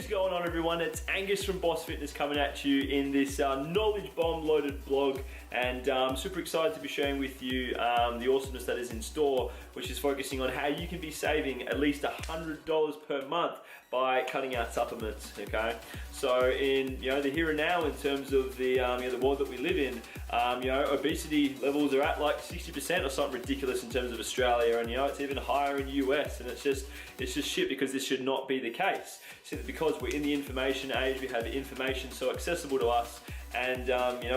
is going on, everyone? It's Angus from Boss Fitness coming at you in this knowledge bomb loaded blog, and I'm super excited to be sharing with you the awesomeness that is in store, which is focusing on how you can be saving at least $100 per month by cutting out supplements. Okay, so in the here and now, in terms of the the world that we live in, obesity levels are at like 60% or something ridiculous in terms of Australia, and it's even higher in the US, and it's just shit, because this should not be the case. Simply because we're in the information age, we have information so accessible to us, and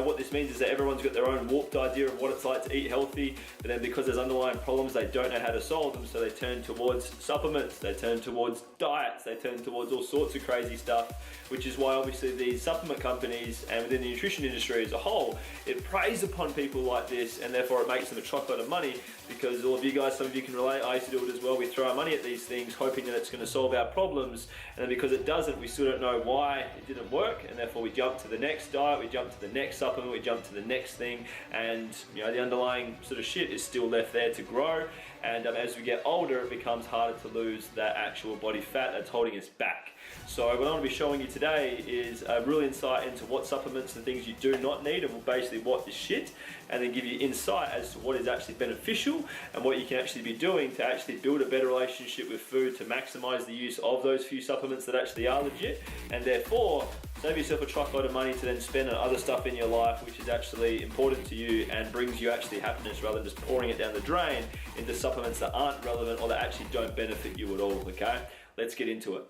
what this means is that everyone's got their own warped idea of what it's like to eat healthy, but then because there's underlying problems, they don't know how to solve them, so they turn towards supplements, they turn towards diets, they turn towards all sorts of crazy stuff, which is why obviously these supplement companies and within the nutrition industry as a whole, it preys upon people like this, and therefore it makes them a truckload of money, because all of you guys, some of you can relate, I used to do it as well. We throw our money at these things hoping that it's going to solve our problems, and then because it doesn't, we still don't know why it didn't work, and therefore we jump to the next diet, we jump to the next supplement, we jump to the next thing, and the underlying sort of shit is still left there to grow, and as we get older, it becomes harder to lose that actual body fat that's holding us back. So what I want to be showing you today is a real insight into what supplements and things you do not need, and basically what is shit, and then give you insight as to what is actually beneficial and what you can actually be doing to actually build a better relationship with food, to maximize the use of those few supplements that actually are legit, and therefore save yourself a truckload of money to then spend on other stuff in your life which is actually important to you and brings you actually happiness, rather than just pouring it down the drain into supplements that aren't relevant or that actually don't benefit you at all. Okay, let's get into it.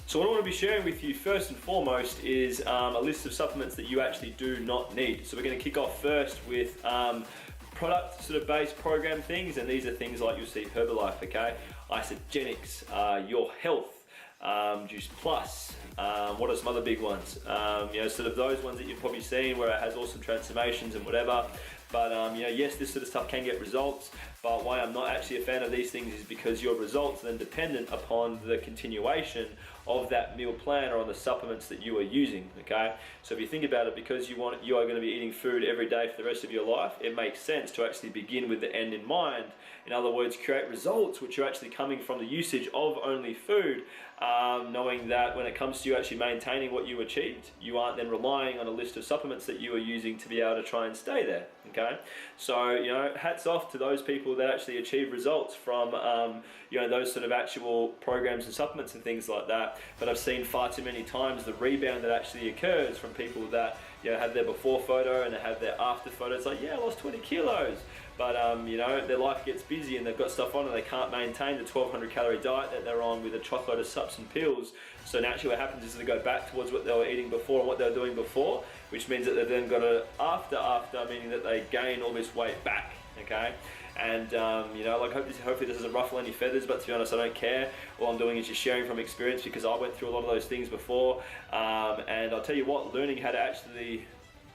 So what I want to be sharing with you first and foremost is a list of supplements that you actually do not need. So we're going to kick off first with product sort of based program things, and these are things like you'll see Herbalife, okay, Isogenics, Your Health, Juice Plus, what are some other big ones? Sort of those ones that you've probably seen where it has awesome transformations and whatever. But yes, this sort of stuff can get results, but why I'm not actually a fan of these things is because your results are then dependent upon the continuation of that meal plan or on the supplements that you are using, okay? So if you think about it, because you are going to be eating food every day for the rest of your life, it makes sense to actually begin with the end in mind. In other words, create results which are actually coming from the usage of only food, knowing that when it comes to you actually maintaining what you achieved, you aren't then relying on a list of supplements that you are using to be able to try and stay there, okay? So, hats off to those people that actually achieve results from, those sort of actual programs and supplements and things like that. But I've seen far too many times the rebound that actually occurs from people that, have their before photo and they have their after photo. It's like, yeah, I lost 20 kilos. But, their life gets busy and they've got stuff on and they can't maintain the 1200 calorie diet that they're on with a truckload of supps and pills. So naturally what happens is they go back towards what they were eating before and what they were doing before, which means that they've then got a after, meaning that they gain all this weight back, okay? And, hopefully this doesn't ruffle any feathers, but to be honest, I don't care. All I'm doing is just sharing from experience, because I went through a lot of those things before. And I'll tell you what, learning how to actually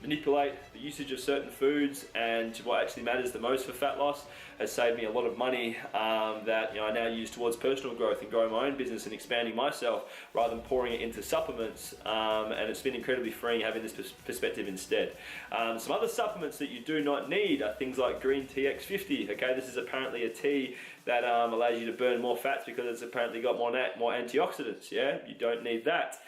manipulate the usage of certain foods and what actually matters the most for fat loss has saved me a lot of money that I now use towards personal growth and growing my own business and expanding myself, rather than pouring it into supplements, and it's been incredibly freeing having this perspective instead. Some other supplements that you do not need are things like green tea X50. Okay, this is apparently a tea that allows you to burn more fats because it's apparently got more antioxidants. Yeah, you don't need that.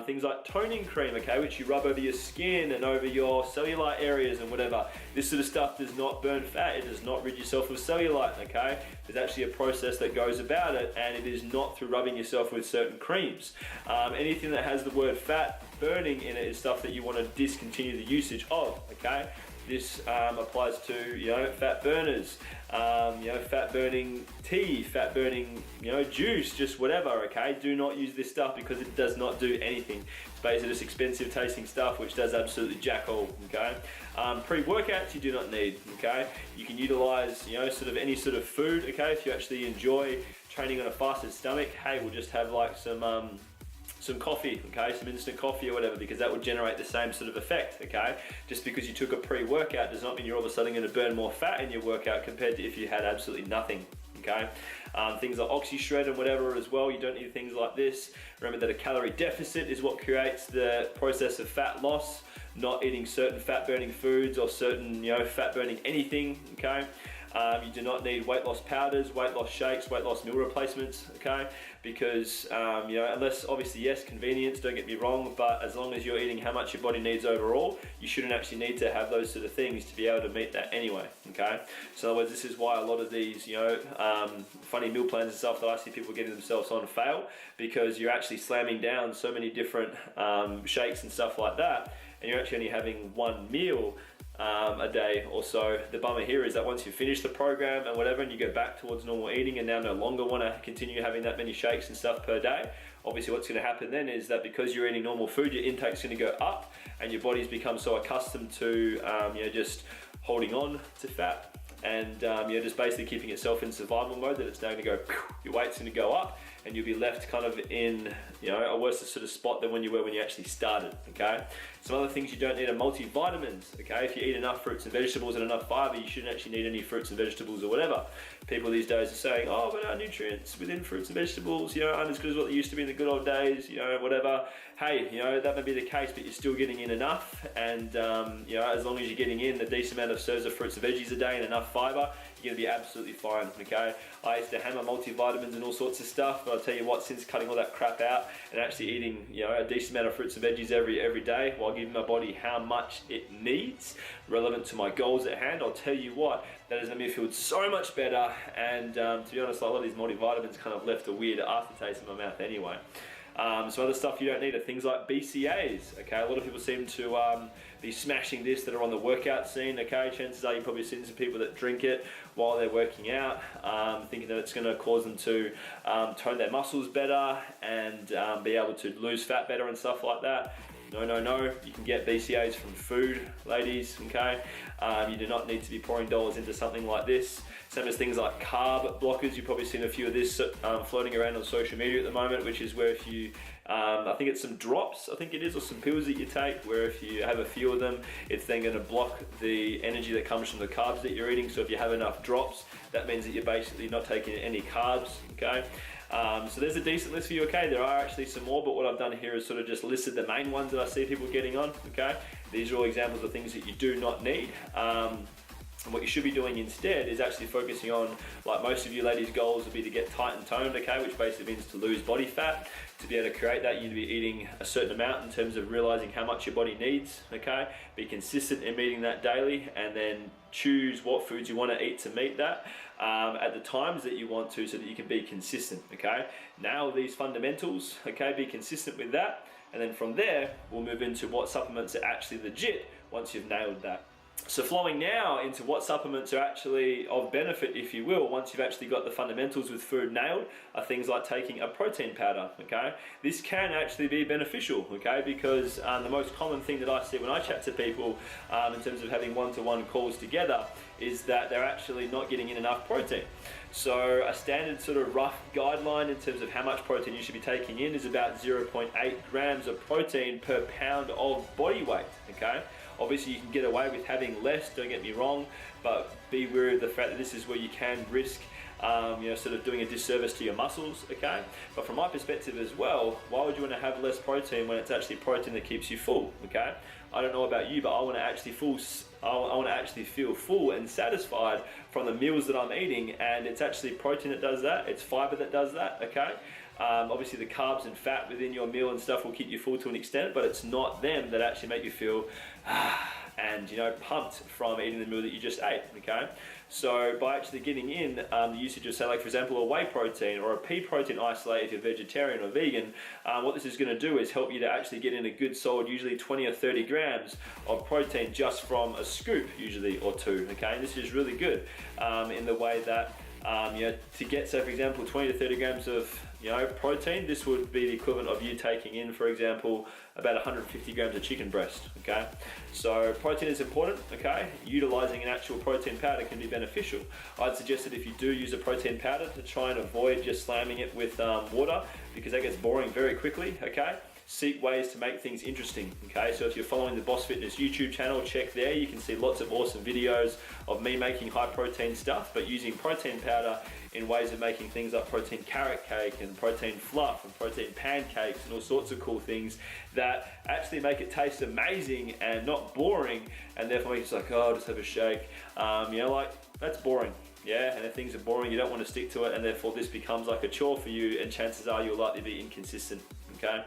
Things like toning cream, okay, which you rub over your skin and over your cellulite areas and whatever. This sort of stuff does not burn fat. It does not rid yourself of cellulite, okay? There's actually a process that goes about it, and it is not through rubbing yourself with certain creams. Anything that has the word fat burning in it is stuff that you want to discontinue the usage of, okay? This applies to fat burners, fat burning tea, fat burning juice, just whatever. Okay, do not use this stuff because it does not do anything. It's basically just expensive tasting stuff which does absolutely jack all. Okay, pre-workouts you do not need. Okay, you can utilize sort of any sort of food. Okay, if you actually enjoy training on a fasted stomach, hey, we'll just have like some coffee, okay, some instant coffee or whatever, because that would generate the same sort of effect, okay? Just because you took a pre-workout does not mean you're all of a sudden going to burn more fat in your workout compared to if you had absolutely nothing, okay? Things like Oxy Shred and whatever as well, you don't need things like this. Remember that a calorie deficit is what creates the process of fat loss, not eating certain fat burning foods or certain, fat burning anything, okay? You do not need weight loss powders, weight loss shakes, weight loss meal replacements, okay? Because, you know, unless obviously, yes, convenience, don't get me wrong, but as long as you're eating how much your body needs overall, you shouldn't actually need to have those sort of things to be able to meet that anyway, okay? So in other words, this is why a lot of these, you know, funny meal plans and stuff that I see people getting themselves on fail, because you're actually slamming down so many different shakes and stuff like that, and you're actually only having one meal a day or so. The bummer here is that once you finish the program and whatever, and you go back towards normal eating and now no longer want to continue having that many shakes and stuff per day, obviously what's going to happen then is that because you're eating normal food, your intake's going to go up, and your body's become so accustomed to you know, just holding on to fat and you know, just basically keeping itself in survival mode, that it's now going to go, your weight's going to go up, and you'll be left kind of in, you know, a worse sort of spot than when you were when you actually started, okay? Some other things you don't need are multivitamins, okay? If you eat enough fruits and vegetables and enough fiber, you shouldn't actually need any fruits and vegetables or whatever. People these days are saying, oh, but our nutrients within fruits and vegetables, you know, aren't as good as what they used to be in the good old days, you know, whatever. Hey, you know, that may be the case, but you're still getting in enough, and you know, as long as you're getting in a decent amount of serves of fruits and veggies a day and enough fiber, you're gonna be absolutely fine, okay? I used to hammer multivitamins and all sorts of stuff, but I'll tell you what, since cutting all that crap out and actually eating, you know, a decent amount of fruits and veggies every day while giving my body how much it needs, relevant to my goals at hand, I'll tell you what, that has made me feel so much better. And to be honest, a lot of these multivitamins kind of left a weird aftertaste in my mouth anyway. Some other stuff you don't need are things like BCAAs, okay? A lot of people seem to be smashing this that are on the workout scene, okay? Chances are you've probably seen some people that drink it while they're working out, thinking that it's gonna cause them to tone their muscles better and be able to lose fat better and stuff like that. No, you can get BCAAs from food, ladies, okay? You do not need to be pouring dollars into something like this. Same as things like carb blockers. You've probably seen a few of this floating around on social media at the moment, which is where if you, I think it's some drops, I think it is, or some pills that you take, where if you have a few of them, it's then gonna block the energy that comes from the carbs that you're eating. So if you have enough drops, that means that you're basically not taking any carbs, okay? So there's a decent list for you, okay? There are actually some more, but what I've done here is sort of just listed the main ones that I see people getting on, okay? These are all examples of things that you do not need. And what you should be doing instead is actually focusing on, like most of you ladies' goals would be to get tight and toned, okay? Which basically means to lose body fat. To be able to create that, you need to be eating a certain amount in terms of realizing how much your body needs, okay? Be consistent in meeting that daily, and then choose what foods you want to eat to meet that at the times that you want to, so that you can be consistent, okay? Now these fundamentals, okay? Be consistent with that, and then from there, we'll move into what supplements are actually legit once you've nailed that. So flowing now into what supplements are actually of benefit, if you will, once you've actually got the fundamentals with food nailed, are things like taking a protein powder, okay? This can actually be beneficial, okay? Because the most common thing that I see when I chat to people in terms of having one-to-one calls together is that they're actually not getting in enough protein. So a standard sort of rough guideline in terms of how much protein you should be taking in is about 0.8 grams of protein per pound of body weight, okay? Obviously you can get away with having less, don't get me wrong, but be wary of the fact that this is where you can risk you know, sort of doing a disservice to your muscles, okay? But from my perspective as well, why would you want to have less protein when it's actually protein that keeps you full, okay? I don't know about you, but I want to actually feel full and satisfied from the meals that I'm eating, and it's actually protein that does that, it's fiber that does that, okay? Obviously the carbs and fat within your meal and stuff will keep you full to an extent, but it's not them that actually make you feel and, you know, pumped from eating the meal that you just ate, okay? So by actually getting in the usage of, say, like for example, a whey protein or a pea protein isolate if you're vegetarian or vegan, what this is going to do is help you to actually get in a good solid, usually 20 or 30 grams of protein just from a scoop, usually, or two, okay? And this is really good in the way that you know, to get, say for example, 20 to 30 grams of, you know, protein, this would be the equivalent of you taking in, for example, about 150 grams of chicken breast, okay? So protein is important, okay? Utilizing an actual protein powder can be beneficial. I'd suggest that if you do use a protein powder, to try and avoid just slamming it with water, because that gets boring very quickly, okay? Seek ways to make things interesting, okay? So if you're following the Boss Fitness YouTube channel, check there. You can see lots of awesome videos of me making high protein stuff, but using protein powder in ways of making things like protein carrot cake and protein fluff and protein pancakes and all sorts of cool things that actually make it taste amazing and not boring, and therefore make it like, oh, I'll just have a shake. You know, like, that's boring. yeah, and if things are boring, you don't want to stick to it, and therefore this becomes like a chore for you, and chances are you'll likely be inconsistent, okay?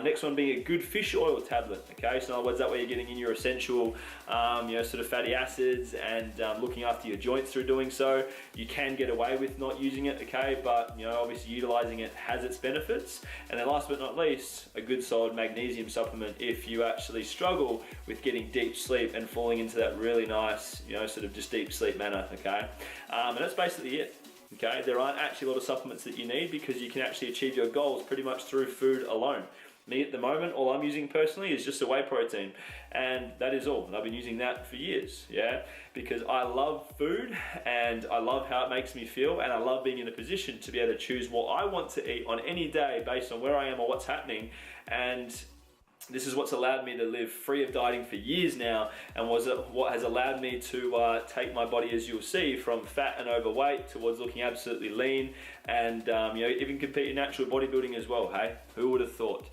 Next one being a good fish oil tablet, okay? So in other words, that way you're getting in your essential, sort of fatty acids and looking after your joints through doing so. You can get away with not using it, okay? But, obviously utilizing it has its benefits. And then last but not least, a good solid magnesium supplement if you actually struggle with getting deep sleep and falling into that really nice, sort of just deep sleep manner, okay? And that's basically it. Okay, there aren't actually a lot of supplements that you need because you can actually achieve your goals pretty much through food alone. Me at the moment, all I'm using personally is just a whey protein, and that is all. And I've been using that for years, yeah, because I love food and I love how it makes me feel, and I love being in a position to be able to choose what I want to eat on any day based on where I am or what's happening. And this is what's allowed me to live free of dieting for years now, and what has allowed me to take my body, as you'll see, from fat and overweight towards looking absolutely lean, and even compete in natural bodybuilding as well. Hey, who would have thought?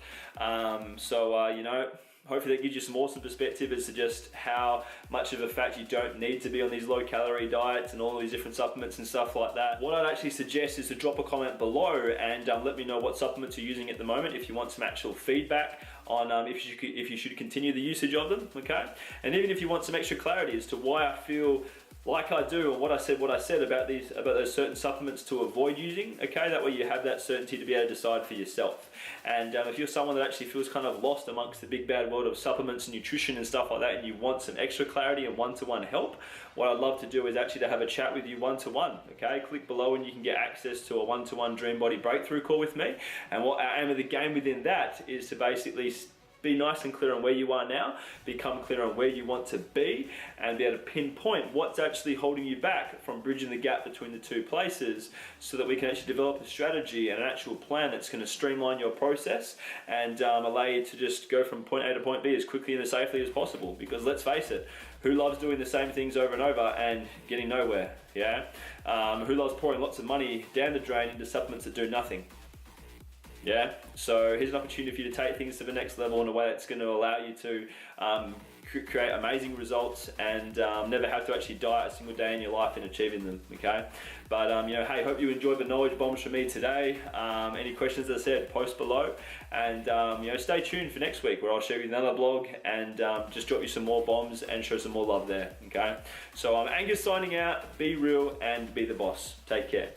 Hopefully that gives you some awesome perspective as to just how much of a fact you don't need to be on these low calorie diets and all these different supplements and stuff like that. What I'd actually suggest is to drop a comment below and let me know what supplements you're using at the moment if you want some actual feedback on if you should continue the usage of them, okay? And even if you want some extra clarity as to why I feel like I do, and what I said about those certain supplements to avoid using, okay? That way you have that certainty to be able to decide for yourself. And if you're someone that actually feels kind of lost amongst the big bad world of supplements and nutrition and stuff like that, and you want some extra clarity and one-to-one help, what I'd love to do is actually to have a chat with you one-to-one, okay? Click below and you can get access to a one-to-one Dream Body Breakthrough call with me. And what our aim of the game within that is to basically be nice and clear on where you are now, become clear on where you want to be, and be able to pinpoint what's actually holding you back from bridging the gap between the two places, so that we can actually develop a strategy and an actual plan that's going to streamline your process and allow you to just go from point A to point B as quickly and as safely as possible. Because let's face it, who loves doing the same things over and over and getting nowhere, yeah? Who loves pouring lots of money down the drain into supplements that do nothing? Yeah, so here's an opportunity for you to take things to the next level in a way that's going to allow you to create amazing results and never have to actually diet a single day in your life in achieving them, okay? But hey, hope you enjoyed the knowledge bombs from me today. Any questions, as I said, post below, and stay tuned for next week where I'll show you another blog and just drop you some more bombs and show some more love there, okay? So I'm Angus signing out. Be real and be the boss. Take care.